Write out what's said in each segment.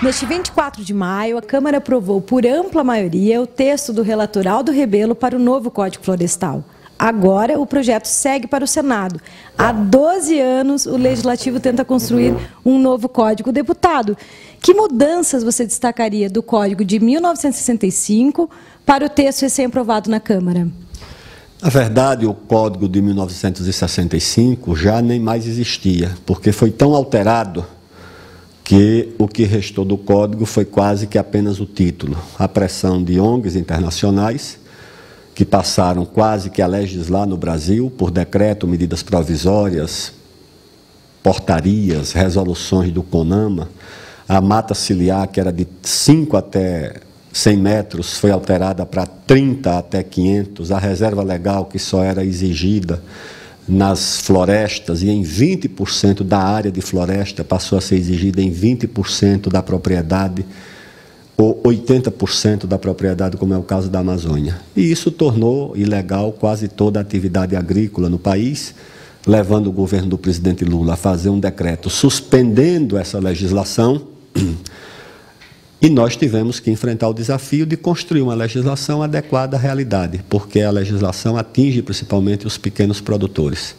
Neste 24 de maio, a Câmara aprovou por ampla maioria o texto do relator Aldo Rebelo para o novo Código Florestal. Agora, o projeto segue para o Senado. Há 12 anos, o Legislativo tenta construir um novo código. Deputado, que mudanças você destacaria do Código de 1965 para o texto recém-aprovado na Câmara? Na verdade, o Código de 1965 já nem mais existia, porque foi tão alterado que o que restou do Código foi quase que apenas o título. A pressão de ONGs internacionais, que passaram quase que a legislar no Brasil, por decreto, medidas provisórias, portarias, resoluções do CONAMA. A mata ciliar, que era de 5 até 100 metros, foi alterada para 30 até 500. A reserva legal, que só era exigida nas florestas e em 20% da área de floresta, passou a ser exigida em 20% da propriedade, ou 80% da propriedade, como é o caso da Amazônia. E isso tornou ilegal quase toda a atividade agrícola no país, levando o governo do presidente Lula a fazer um decreto suspendendo essa legislação, e nós tivemos que enfrentar o desafio de construir uma legislação adequada à realidade, porque a legislação atinge principalmente os pequenos produtores.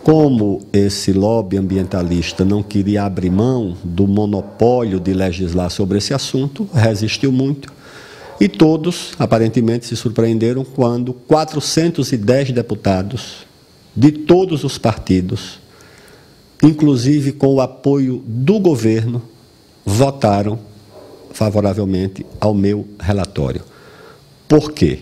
Como esse lobby ambientalista não queria abrir mão do monopólio de legislar sobre esse assunto, resistiu muito, e todos, aparentemente, se surpreenderam quando 410 deputados de todos os partidos, inclusive com o apoio do governo, votaram favoravelmente ao meu relatório. Por quê?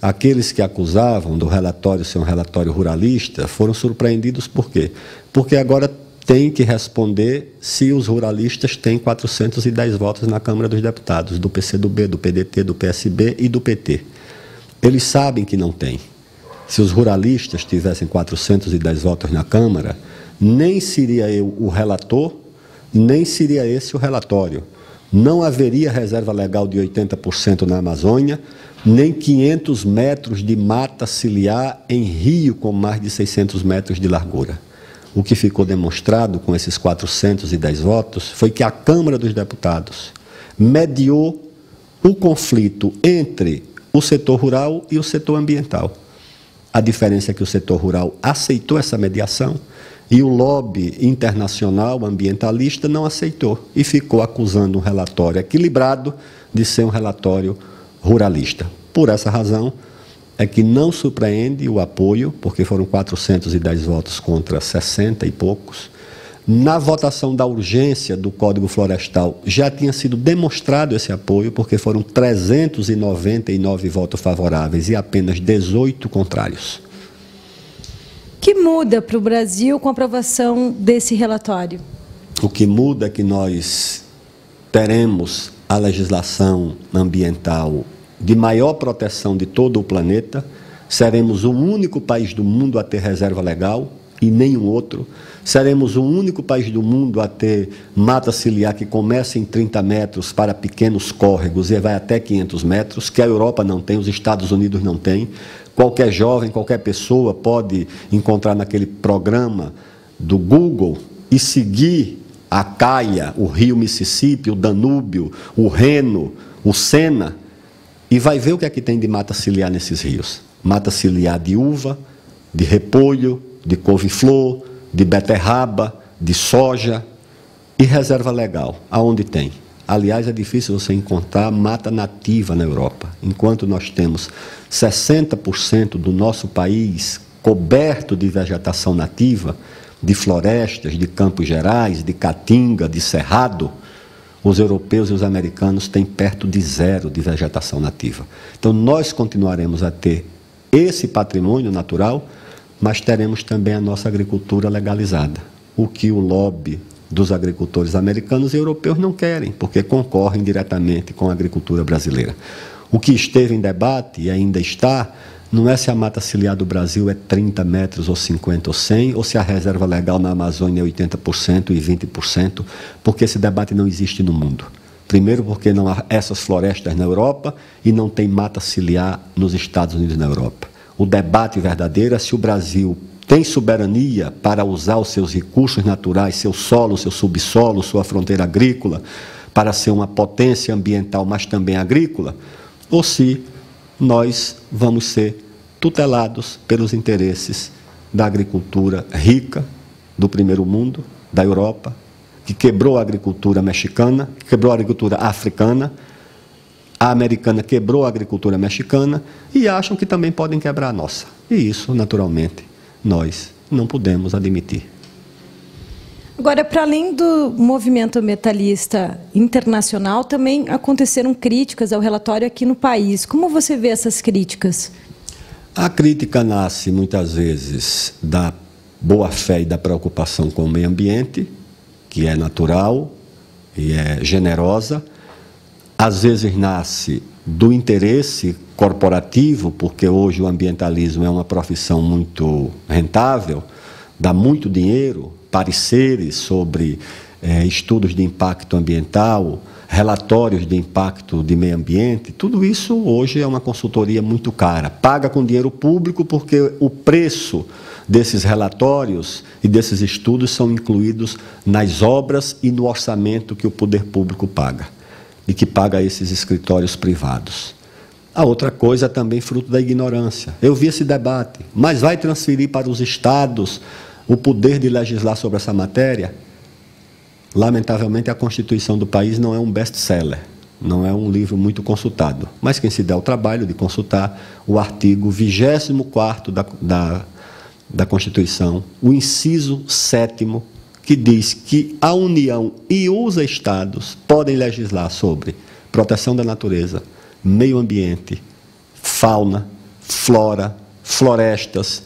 Aqueles que acusavam do relatório ser um relatório ruralista foram surpreendidos por quê? Porque agora tem que responder se os ruralistas têm 410 votos na Câmara dos Deputados, do PCdoB, do PDT, do PSB e do PT. Eles sabem que não tem. Se os ruralistas tivessem 410 votos na Câmara, nem seria eu o relator, nem seria esse o relatório. Não haveria reserva legal de 80% na Amazônia, nem 500 metros de mata ciliar em rio com mais de 600 metros de largura. O que ficou demonstrado com esses 410 votos foi que a Câmara dos Deputados mediou o conflito entre o setor rural e o setor ambiental. A diferença é que o setor rural aceitou essa mediação e o lobby internacional ambientalista não aceitou e ficou acusando um relatório equilibrado de ser um relatório ruralista. Por essa razão é que não surpreende o apoio, porque foram 410 votos contra 60 e poucos. Na votação da urgência do Código Florestal já tinha sido demonstrado esse apoio, porque foram 399 votos favoráveis e apenas 18 contrários. O que muda para o Brasil com a aprovação desse relatório? O que muda é que nós teremos a legislação ambiental de maior proteção de todo o planeta, seremos o único país do mundo a ter reserva legal e nenhum outro, seremos o único país do mundo a ter mata ciliar que começa em 30 metros para pequenos córregos e vai até 500 metros, que a Europa não tem, os Estados Unidos não têm. Qualquer jovem, qualquer pessoa pode encontrar naquele programa do Google e seguir a Caia, o rio Mississippi, o Danúbio, o Reno, o Sena, e vai ver o que é que tem de mata ciliar nesses rios. Mata ciliar de uva, de repolho, de couve-flor, de beterraba, de soja e reserva legal, aonde tem. Aliás, é difícil você encontrar mata nativa na Europa. Enquanto nós temos 60% do nosso país coberto de vegetação nativa, de florestas, de campos gerais, de caatinga, de cerrado, os europeus e os americanos têm perto de zero de vegetação nativa. Então, nós continuaremos a ter esse patrimônio natural, mas teremos também a nossa agricultura legalizada, o que o lobby dos agricultores americanos e europeus não querem, porque concorrem diretamente com a agricultura brasileira. O que esteve em debate, e ainda está, não é se a mata ciliar do Brasil é 30 metros, ou 50, ou 100, ou se a reserva legal na Amazônia é 80% e 20%, porque esse debate não existe no mundo. Primeiro, porque não há essas florestas na Europa e não tem mata ciliar nos Estados Unidos e na Europa. O debate verdadeiro é se o Brasil tem soberania para usar os seus recursos naturais, seu solo, seu subsolo, sua fronteira agrícola, para ser uma potência ambiental, mas também agrícola, ou se nós vamos ser tutelados pelos interesses da agricultura rica do primeiro mundo, da Europa, que quebrou a agricultura mexicana, que quebrou a agricultura africana, a americana quebrou a agricultura mexicana e acham que também podem quebrar a nossa. E isso, naturalmente, nós não podemos admitir. Agora, para além do movimento ambientalista internacional, também aconteceram críticas ao relatório aqui no país. Como você vê essas críticas? A crítica nasce, muitas vezes, da boa-fé e da preocupação com o meio ambiente, que é natural e é generosa. Às vezes nasce do interesse corporativo, porque hoje o ambientalismo é uma profissão muito rentável, dá muito dinheiro, pareceres sobre estudos de impacto ambiental, relatórios de impacto de meio ambiente, tudo isso hoje é uma consultoria muito cara. Paga com dinheiro público porque o preço desses relatórios e desses estudos são incluídos nas obras e no orçamento que o poder público paga e que paga esses escritórios privados. A outra coisa é também fruto da ignorância. Eu vi esse debate, mas vai transferir para os estados o poder de legislar sobre essa matéria? Lamentavelmente, a Constituição do país não é um best-seller, não é um livro muito consultado, mas quem se der o trabalho de consultar o artigo 24º da Constituição, o inciso 7º, que diz que a União e os estados podem legislar sobre proteção da natureza, meio ambiente, fauna, flora, florestas,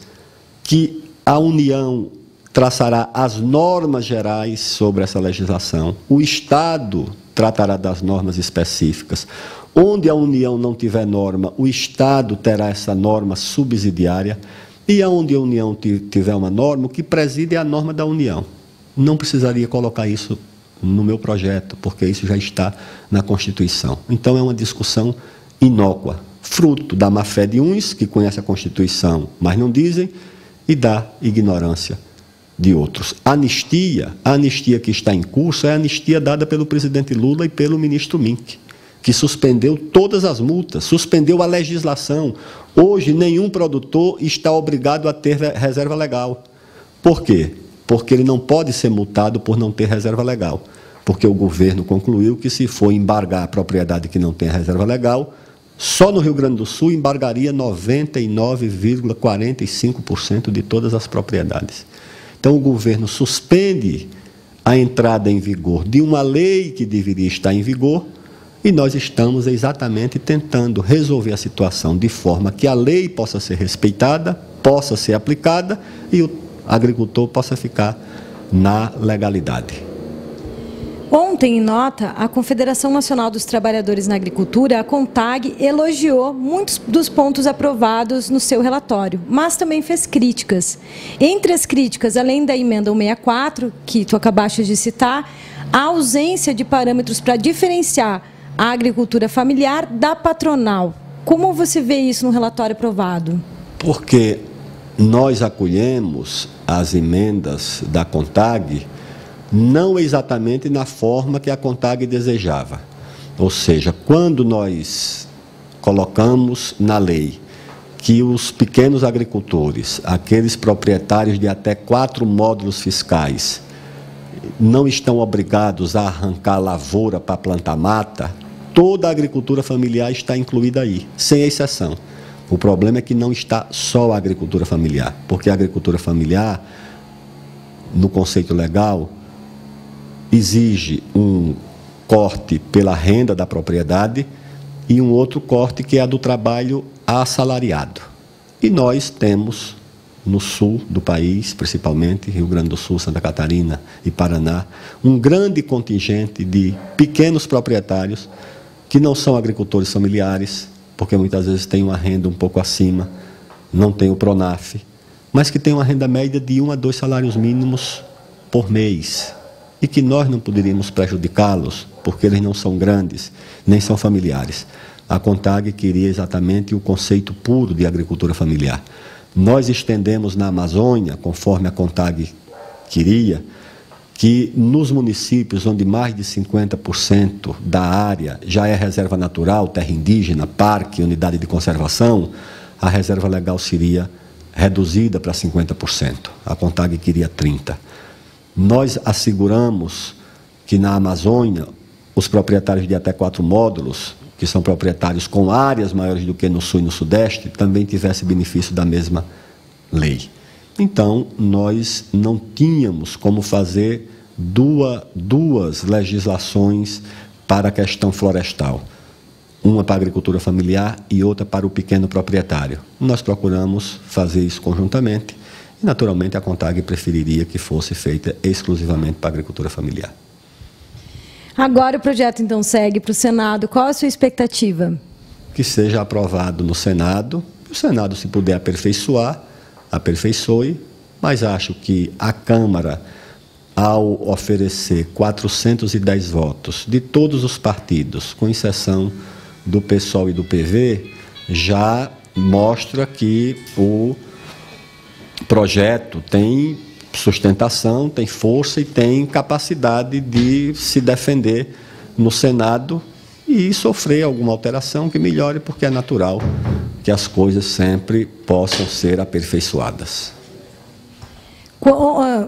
que a União traçará as normas gerais sobre essa legislação, o Estado tratará das normas específicas. Onde a União não tiver norma, o Estado terá essa norma subsidiária, e onde a União tiver uma norma, o que preside é a norma da União. Não precisaria colocar isso no meu projeto, porque isso já está na Constituição. Então é uma discussão inócua, fruto da má-fé de uns que conhecem a Constituição, mas não dizem, e da ignorância de outros. A anistia que está em curso é a anistia dada pelo presidente Lula e pelo ministro Mink, que suspendeu todas as multas, suspendeu a legislação. Hoje, nenhum produtor está obrigado a ter reserva legal. Por quê? Porque ele não pode ser multado por não ter reserva legal. Porque o governo concluiu que, se for embargar a propriedade que não tem reserva legal, só no Rio Grande do Sul embargaria 99,45% de todas as propriedades. Então, o governo suspende a entrada em vigor de uma lei que deveria estar em vigor, e nós estamos exatamente tentando resolver a situação de forma que a lei possa ser respeitada, possa ser aplicada e o agricultor possa ficar na legalidade. Ontem, em nota, a Confederação Nacional dos Trabalhadores na Agricultura, a CONTAG, elogiou muitos dos pontos aprovados no seu relatório, mas também fez críticas. Entre as críticas, além da emenda 164, que tu acabaste de citar, a ausência de parâmetros para diferenciar a agricultura familiar da patronal. Como você vê isso no relatório aprovado? Porque nós acolhemos as emendas da CONTAG não exatamente na forma que a CONTAG desejava. Ou seja, quando nós colocamos na lei que os pequenos agricultores, aqueles proprietários de até 4 módulos fiscais, não estão obrigados a arrancar lavoura para plantar mata, toda a agricultura familiar está incluída aí, sem exceção. O problema é que não está só a agricultura familiar, porque a agricultura familiar, no conceito legal, exige um corte pela renda da propriedade e um outro corte que é a do trabalho assalariado. E nós temos, no sul do país, principalmente Rio Grande do Sul, Santa Catarina e Paraná, um grande contingente de pequenos proprietários que não são agricultores familiares, porque muitas vezes têm uma renda um pouco acima, não tem o PRONAF, mas que têm uma renda média de 1 a 2 salários mínimos por mês, e que nós não poderíamos prejudicá-los, porque eles não são grandes, nem são familiares. A CONTAG queria exatamente o conceito puro de agricultura familiar. Nós estendemos na Amazônia, conforme a CONTAG queria, que nos municípios onde mais de 50% da área já é reserva natural, terra indígena, parque, unidade de conservação, a reserva legal seria reduzida para 50%. A CONTAG queria 30%. Nós asseguramos que na Amazônia, os proprietários de até 4 módulos, que são proprietários com áreas maiores do que no Sul e no Sudeste, também tivessem benefício da mesma lei. Então, nós não tínhamos como fazer duas legislações para a questão florestal. Uma para a agricultura familiar e outra para o pequeno proprietário. Nós procuramos fazer isso conjuntamente e, naturalmente, a CONTAG preferiria que fosse feita exclusivamente para a agricultura familiar. Agora o projeto, então, segue para o Senado. Qual a sua expectativa? Que seja aprovado no Senado. O Senado, se puder aperfeiçoar, aperfeiçoe, mas acho que a Câmara, ao oferecer 410 votos de todos os partidos, com exceção do PSOL e do PV, já mostra que o projeto tem sustentação, tem força e tem capacidade de se defender no Senado e sofrer alguma alteração que melhore, porque é natural que as coisas sempre possam ser aperfeiçoadas.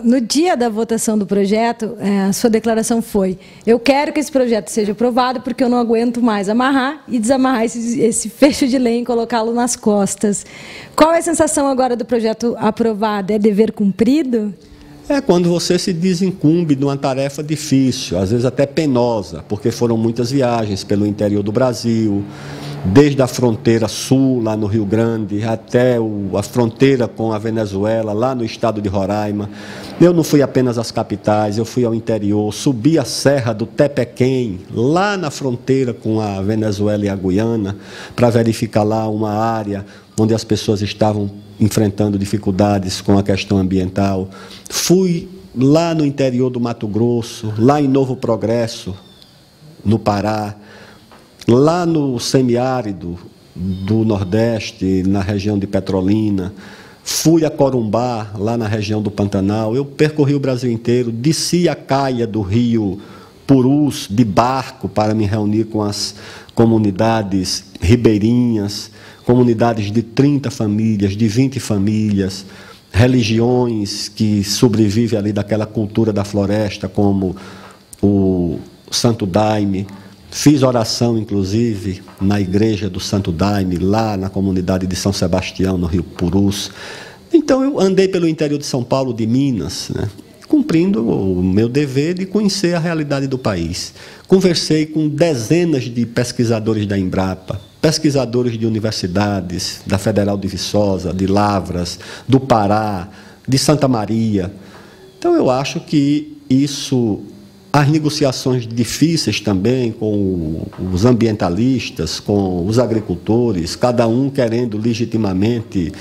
No dia da votação do projeto, a sua declaração foi: eu quero que esse projeto seja aprovado porque eu não aguento mais amarrar e desamarrar esse fecho de lei e colocá-lo nas costas. Qual é a sensação agora do projeto aprovado? É dever cumprido? É quando você se desincumbe de uma tarefa difícil, às vezes até penosa, porque foram muitas viagens pelo interior do Brasil, desde a fronteira sul, lá no Rio Grande, até a fronteira com a Venezuela, lá no estado de Roraima. Eu não fui apenas às capitais, eu fui ao interior, subi a Serra do Tepequém, lá na fronteira com a Venezuela e a Guiana, para verificar lá uma área onde as pessoas estavam enfrentando dificuldades com a questão ambiental. Fui lá no interior do Mato Grosso, lá em Novo Progresso, no Pará, lá no semiárido do Nordeste, na região de Petrolina. Fui a Corumbá, lá na região do Pantanal. Eu percorri o Brasil inteiro, desci a caia do rio Purus de barco para me reunir com as comunidades ribeirinhas, comunidades de 30 famílias, de 20 famílias, religiões que sobrevivem ali daquela cultura da floresta, como o Santo Daime. Fiz oração, inclusive, na igreja do Santo Daime, lá na comunidade de São Sebastião, no Rio Purus. Então, eu andei pelo interior de São Paulo, de Minas, né, cumprindo o meu dever de conhecer a realidade do país. Conversei com dezenas de pesquisadores da Embrapa, pesquisadores de universidades, da Federal de Viçosa, de Lavras, do Pará, de Santa Maria. Então, eu acho que isso... As negociações difíceis também com os ambientalistas, com os agricultores, cada um querendo legitimamente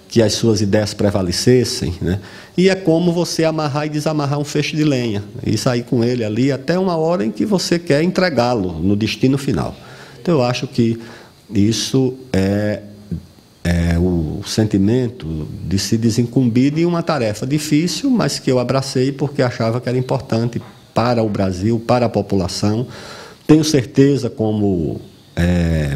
que as suas ideias prevalecessem, né? E é como você amarrar e desamarrar um feixe de lenha e sair com ele ali até uma hora em que você quer entregá-lo no destino final. Então, eu acho que isso é o sentimento de se desincumbir de uma tarefa difícil, mas que eu abracei porque achava que era importante para o Brasil, para a população. Tenho certeza, como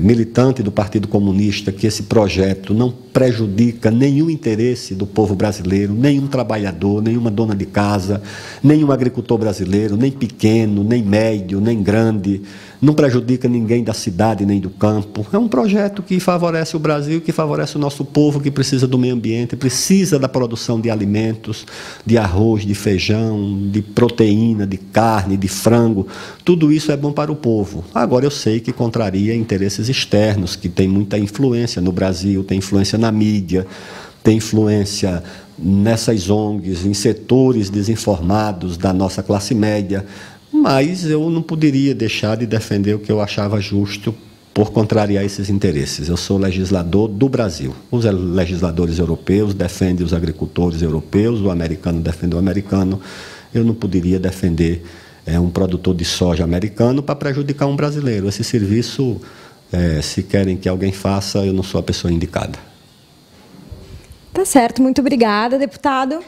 militante do Partido Comunista, que esse projeto não prejudica nenhum interesse do povo brasileiro, nenhum trabalhador, nenhuma dona de casa, nenhum agricultor brasileiro, nem pequeno, nem médio, nem grande, não prejudica ninguém da cidade nem do campo. É um projeto que favorece o Brasil, que favorece o nosso povo, que precisa do meio ambiente, precisa da produção de alimentos, de arroz, de feijão, de proteína, de carne, de frango. Tudo isso é bom para o povo. Agora, eu sei que contraria interesses externos, que tem muita influência no Brasil, tem influência na mídia, tem influência nessas ONGs, em setores desinformados da nossa classe média, mas eu não poderia deixar de defender o que eu achava justo por contrariar esses interesses. Eu sou legislador do Brasil. Os legisladores europeus defendem os agricultores europeus, o americano defende o americano. Eu não poderia defender um produtor de soja americano para prejudicar um brasileiro. Esse serviço, se querem que alguém faça, eu não sou a pessoa indicada. Tá certo, muito obrigada, deputado.